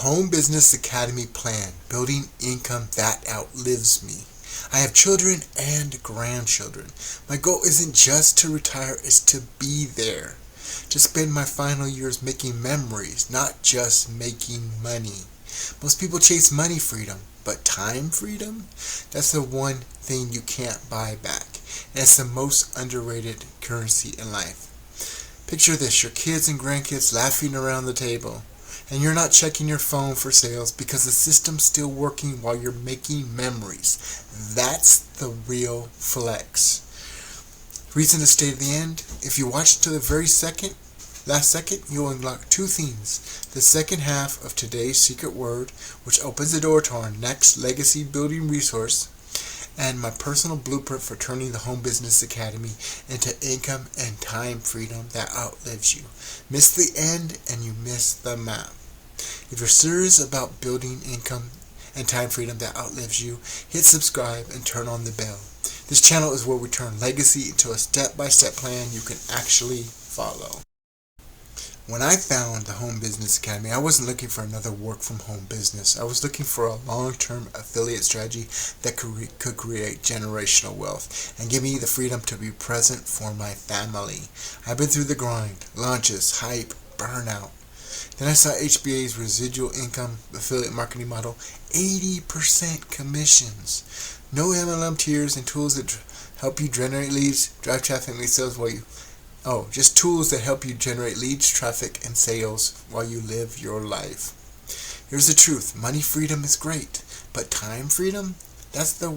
Home Business Academy plan, building income that outlives me. I have children and grandchildren. My goal isn't just to retire, it's to be there. To spend my final years making memories, not just making money. Most people chase money freedom, but time freedom? That's the one thing you can't buy back. And it's the most underrated currency in life. Picture this, your kids and grandkids laughing around the table, and you're not checking your phone for sales because the system's still working while you're making memories. That's the real flex. Reason to stay to the end? If you watch to the last second, you'll unlock two things. The second half of today's secret word, which opens the door to our next legacy building resource, and my personal blueprint for turning the Home Business Academy into income and time freedom that outlives you. Miss the end and you miss the map. If you're serious about building income and time freedom that outlives you, hit subscribe and turn on the bell. This channel is where we turn legacy into a step-by-step plan you can actually follow. When I found the Home Business Academy, I wasn't looking for another work-from-home business. I was looking for a long-term affiliate strategy that could create generational wealth and give me the freedom to be present for my family. I've been through the grind, launches, hype, burnout. Then I saw HBA's residual income affiliate marketing model, 80% commissions. No MLM tiers and tools that help you generate leads, drive traffic, and make sales just tools that help you generate leads, traffic, and sales while you live your life. Here's the truth. Money freedom is great, but time freedom? That's the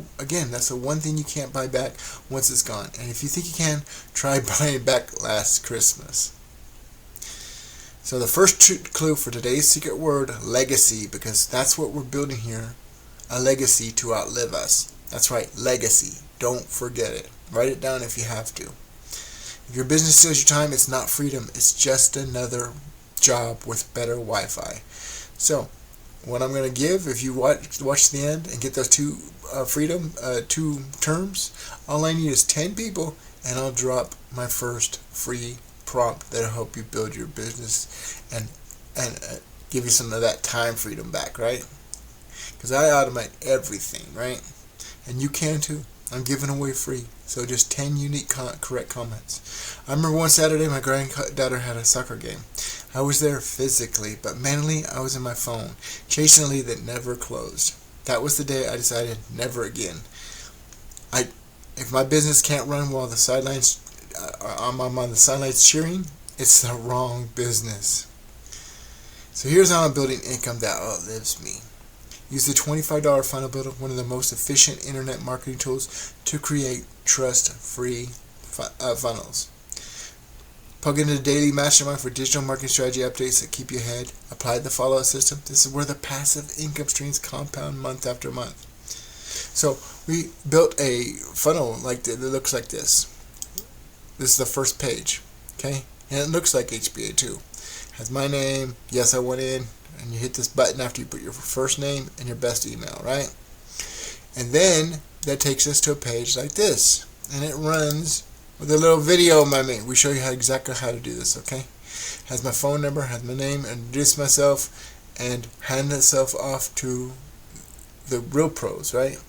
one thing you can't buy back once it's gone. And if you think you can, try buying it back last Christmas. So the first clue for today's secret word, legacy, because that's what we're building here, a legacy to outlive us. That's right, legacy. Don't forget it. Write it down if you have to. If your business steals your time, it's not freedom. It's just another job with better Wi-Fi. So, what I'm going to give, if you watch the end and get those two terms, all I need is 10 people, and I'll drop my first free prompt that'll help you build your business and give you some of that time freedom back, right? Because I automate everything, right? And you can too. I'm giving away free. So just 10 unique correct comments. I remember one Saturday my granddaughter had a soccer game. I was there physically, but mentally I was in my phone, chasing a lead that never closed. That was the day I decided never again. If my business can't run while the sidelines, I'm on the sidelines cheering, it's the wrong business. So here's how I'm building income that outlives me. Use the $25 funnel builder, one of the most efficient internet marketing tools to create trust-free funnels. Plug into the daily mastermind for digital marketing strategy updates that keep you ahead. Apply the follow-up system. This is where the passive income streams compound month after month. So we built a funnel that looks like this. This is the first page, okay? And it looks like HBA too. Has my name, yes I went in, and you hit this button after you put your first name and your best email, right? And then that takes us to a page like this, and it runs with a little video moment. We show you exactly how to do this, okay? Has my phone number, has my name, introduce myself, and hand itself off to the real pros, right?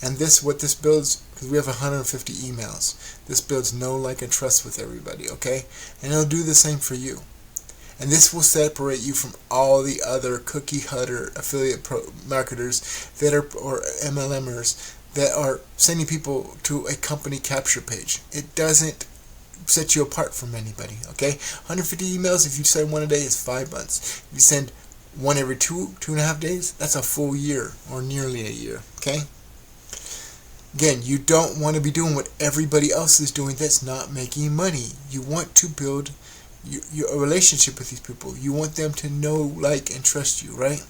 And what this builds, because we have 150 emails, this builds know, like, and trust with everybody, okay? And it'll do the same for you. And this will separate you from all the other cookie cutter affiliate marketers or MLMers that are sending people to a company capture page. It doesn't set you apart from anybody, okay? 150 emails, if you send one a day, is 5 months. If you send one every 2.5 days, that's a full year, or nearly a year, okay? Again, you don't want to be doing what everybody else is doing that's not making money. You want to build a relationship with these people. You want them to know, like, and trust you, right?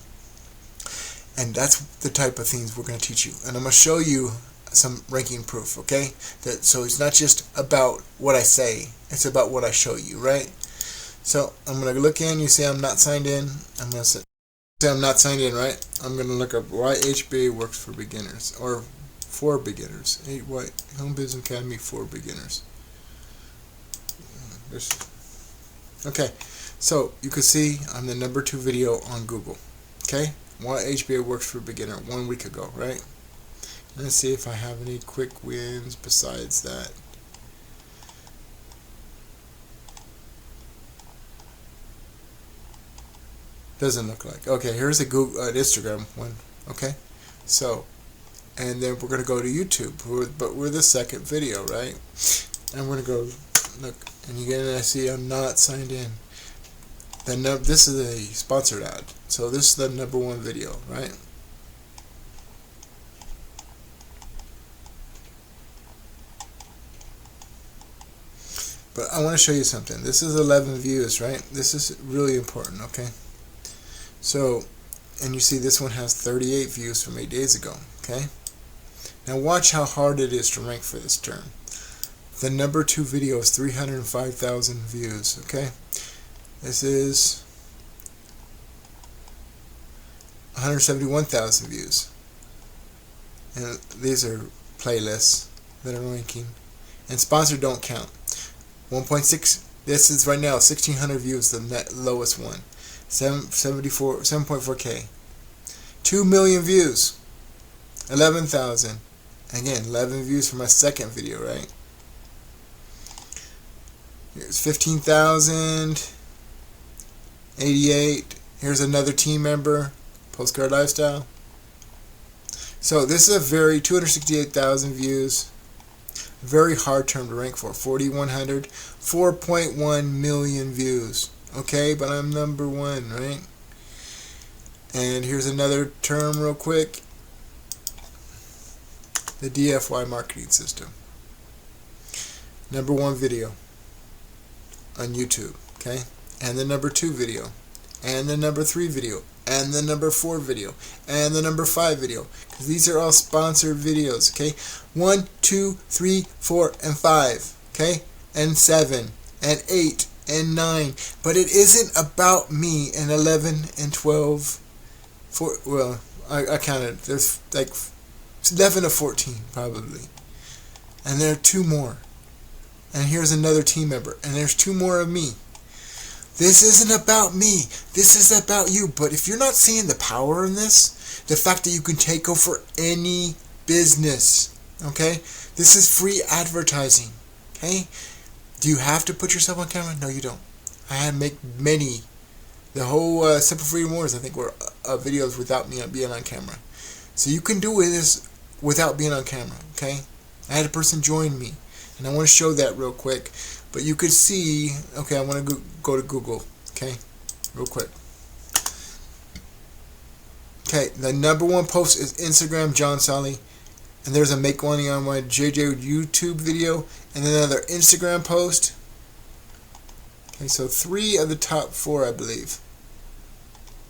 And that's the type of things we're going to teach you. And I'm going to show you some ranking proof, okay? So it's not just about what I say, it's about what I show you, right? So I'm going to look in, you see I'm not signed in. I'm going to say I'm not signed in, right? I'm going to look up why HBA works for beginners, or for beginners. Why Home Business Academy for beginners. Okay, so you can see I'm the number 2 video on Google. Okay, why HBA works for a beginner 1 week ago, right? Let's see if I have any quick wins besides that. Doesn't look like. Okay, here's a Google, Instagram one. Okay, so, and then we're gonna go to YouTube, but we're the second video, right? And we're gonna go look, and you're gonna see I'm not signed in. This is a sponsored ad, so this is the #1 video, right? But I want to show you something. This is 11 views, right? This is really important, okay? So, and you see this one has 38 views from 8 days ago, okay? Now watch how hard it is to rank for this term. The #2 video is 305,000 views, okay? This is 171,000 views. And these are playlists that are ranking. And sponsored don't count. 1.6, this is right now 1,600 views, the lowest one. 7.4K. 2 million views. 11,000. Again, 11 views for my second video, right? Here's 15,088. Here's another team member. Postcard Lifestyle. So this is a very 268,000 views. Very hard term to rank for. 4,100. 4.1 million views. Okay, but I'm #1, right? And here's another term real quick. The DFY marketing system. #1 video on YouTube, okay? And the #2 video. And the #3 video. And the #4 video. And the #5 video. Because these are all sponsored videos, okay? 1, 2, 3, 4, and 5, okay? And 7, and 8, and 9. But it isn't about me. And 11 and 12. Well, I counted. There's like 11 to 14 probably. And there are 2 more. And here's another team member. And there's 2 more of me. This isn't about me. This is about you. But if you're not seeing the power in this, the fact that you can take over any business, okay? This is free advertising, okay? Do you have to put yourself on camera? No, you don't. I had to make many. The whole Simple Freedom Wars, I think, were videos without me being on camera. So you can do this without being on camera, okay? I had a person join me. And I want to show that real quick. But you could see, okay, I want to go to Google, okay, real quick. Okay, the #1 post is Instagram JJSolley, and there's a make money on my JJ YouTube video, and another Instagram post. Okay, so 3 of the top 4, I believe,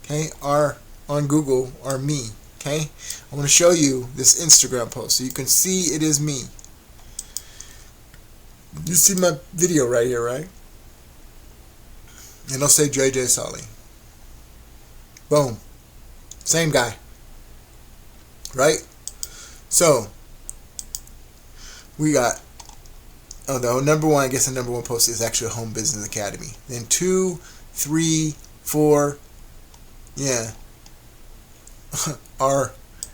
okay, are on Google, are me, okay. I want to show you this Instagram post so you can see it is me. You see my video right here, right? And it'll say JJSolley. Boom. Same guy. Right? So, we got, oh, the #1, I guess the #1 post is actually Home Business Academy. Then 2, 3, 4, yeah, are,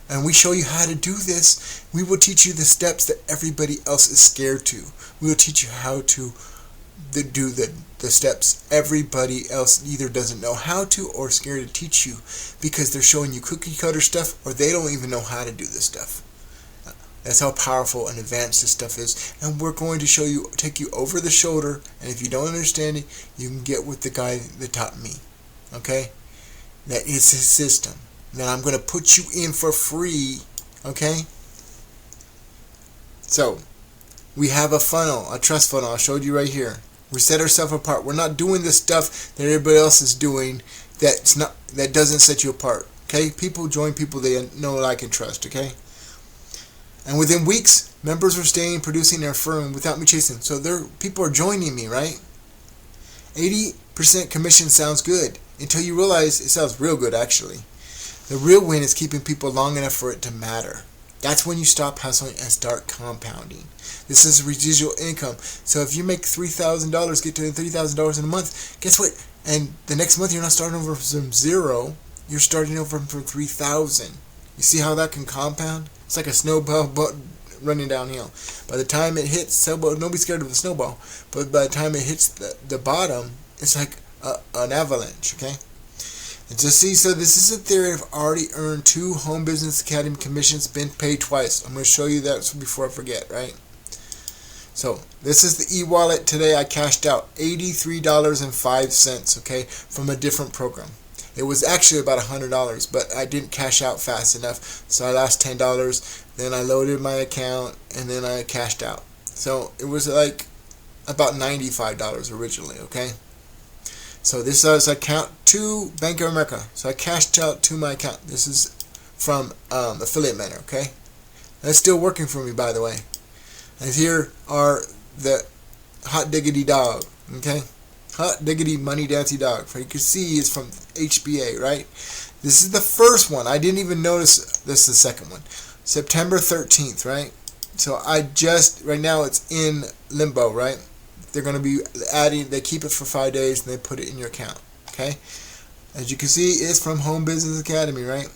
and we show you how to do this. We will teach you the steps that everybody else is scared to. We will teach you how to do the steps everybody else either doesn't know how to or scared to teach you because they're showing you cookie cutter stuff or they don't even know how to do this stuff. That's how powerful and advanced this stuff is. And we're going to show you, take you over the shoulder, and if you don't understand it, you can get with the guy that taught me. Okay? That is his system. That I'm going to put you in for free. Okay? So, we have a funnel, a trust funnel. I showed you right here. We set ourselves apart. We're not doing the stuff that everybody else is doing that doesn't set you apart. Okay? People join people they know, like, and trust. Okay? And within weeks, members are staying, producing their firm without me chasing. So people are joining me, right? 80% commission sounds good until you realize it sounds real good, actually. The real win is keeping people long enough for it to matter. That's when you stop hustling and start compounding. This is residual income. So if you make $3,000, get to $3,000 in a month, guess what? And the next month you're not starting over from 0. you're starting over from 3,000. You see how that can compound? It's like a snowball running downhill. By the time it hits, nobody's scared of the snowball, but by the time it hits the bottom, it's like an avalanche, okay? And to see, so this is a theory. I've already earned 2 Home Business Academy commissions, been paid twice. I'm going to show you that before I forget, right? So this is the e-wallet. Today I cashed out $83.05, okay, from a different program. It was actually about $100, but I didn't cash out fast enough, so I lost $10. Then I loaded my account, and then I cashed out. So it was like about $95 originally, okay? So this is account to Bank of America. So I cashed out to my account. This is from Affiliate Manager, okay? That's still working for me, by the way. And here are the hot diggity dog, okay? Hot diggity money dancy dog. You can see it's from HBA, right? This is the first one. I didn't even notice this is the second one. September 13th, right? So right now it's in limbo, right? They're going to be adding, they keep it for 5 days and they put it in your account, okay? As you can see, it's from Home Business Academy, right?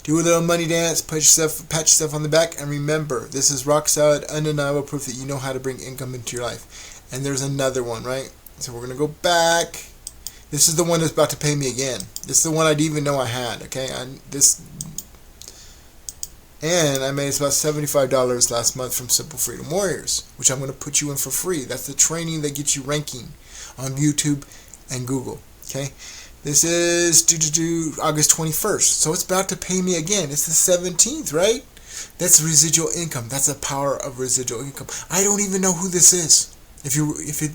Do a little money dance, pat yourself on the back, and remember, this is rock solid, undeniable proof that you know how to bring income into your life. And there's another one, right? So we're going to go back. This is the one that's about to pay me again. This is the one I didn't even know I had, okay? And I made about $75 last month from Simple Freedom Warriors, which I'm going to put you in for free. That's the training that gets you ranking on YouTube and Google, okay? This is August 21st, so it's about to pay me again. It's the 17th, right? That's residual income. That's the power of residual income. I don't even know who this is. If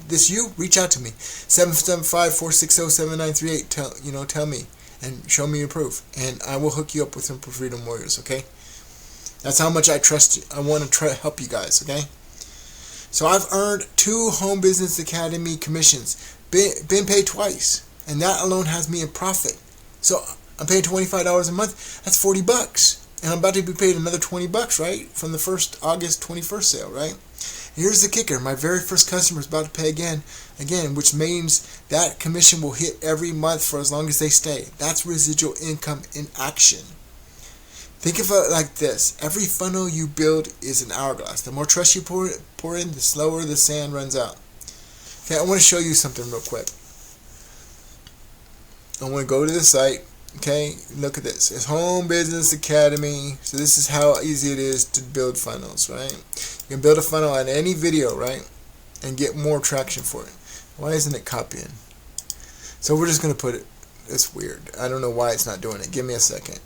this you, reach out to me. 775-460-7938. Tell me and show me your proof, and I will hook you up with Simple Freedom Warriors. Okay? That's how much I trust you. I want to try to help you guys. Okay? So I've earned 2 Home Business Academy commissions. Been paid twice, and that alone has me in profit. So I'm paying $25 a month. That's $40, and I'm about to be paid another $20, right, from the first August 21st sale, right? Here's the kicker. My very first customer is about to pay again, which means that commission will hit every month for as long as they stay. That's residual income in action. Think of it like this. Every funnel you build is an hourglass. The more trust you pour in, the slower the sand runs out. Okay, I want to show you something real quick. I want to go to the site. Okay, look at this. It's Home Business Academy. So this is how easy it is to build funnels, right? You can build a funnel on any video, right? And get more traction for it. Why isn't it copying? So we're just going to put it. It's weird. I don't know why it's not doing it. Give me a second.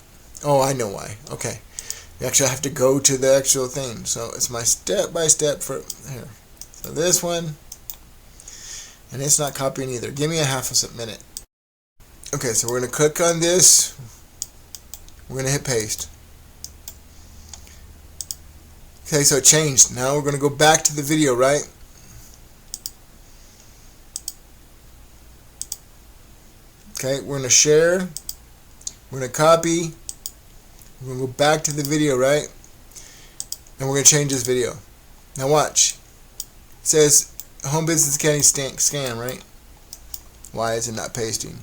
Oh, I know why. Okay. You actually have to go to the actual thing. So it's my step-by-step for here. So this one. And it's not copying either. Give me a half a minute. Okay, so we're going to click on this. We're going to hit paste. Okay, so it changed. Now we're going to go back to the video, right? Okay, we're going to share. We're going to copy. We're going to go back to the video, right? And we're going to change this video. Now watch. It says Home Business Academy scam, right? Why is it not pasting?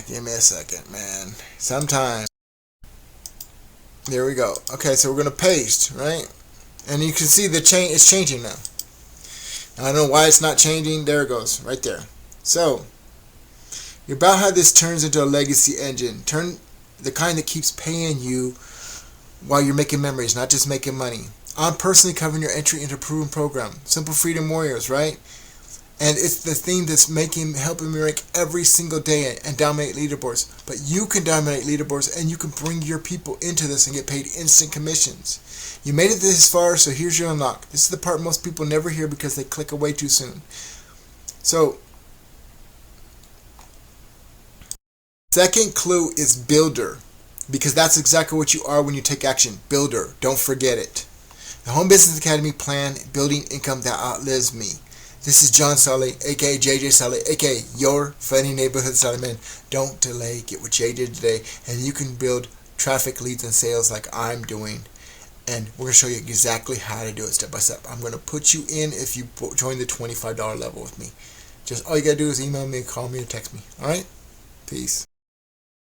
Give me a second, man. Sometime. There we go. Okay, so we're going to paste, right? And you can see it's changing now. I don't know why it's not changing. There it goes, right there. So, you're about how this turns into a legacy engine. The kind that keeps paying you while you're making memories, not just making money. I'm personally covering your entry into a proven program. Simple Freedom Warriors, right? And it's the thing that's helping me rank every single day and dominate leaderboards. But you can dominate leaderboards, and you can bring your people into this and get paid instant commissions. You made it this far, so here's your unlock. This is the part most people never hear because they click away too soon. So, second clue is builder, because that's exactly what you are when you take action. Builder. Don't forget it. The Home Business Academy plan, building income that outlives me. This is JJSolley, aka JJSolley, aka your funny neighborhood Sollyman. Don't delay. Get what Jay did today, and you can build traffic, leads, and sales like I'm doing. And we're going to show you exactly how to do it step by step. I'm going to put you in if you join the $25 level with me. Just all you got to do is email me, call me, or text me. All right? Peace.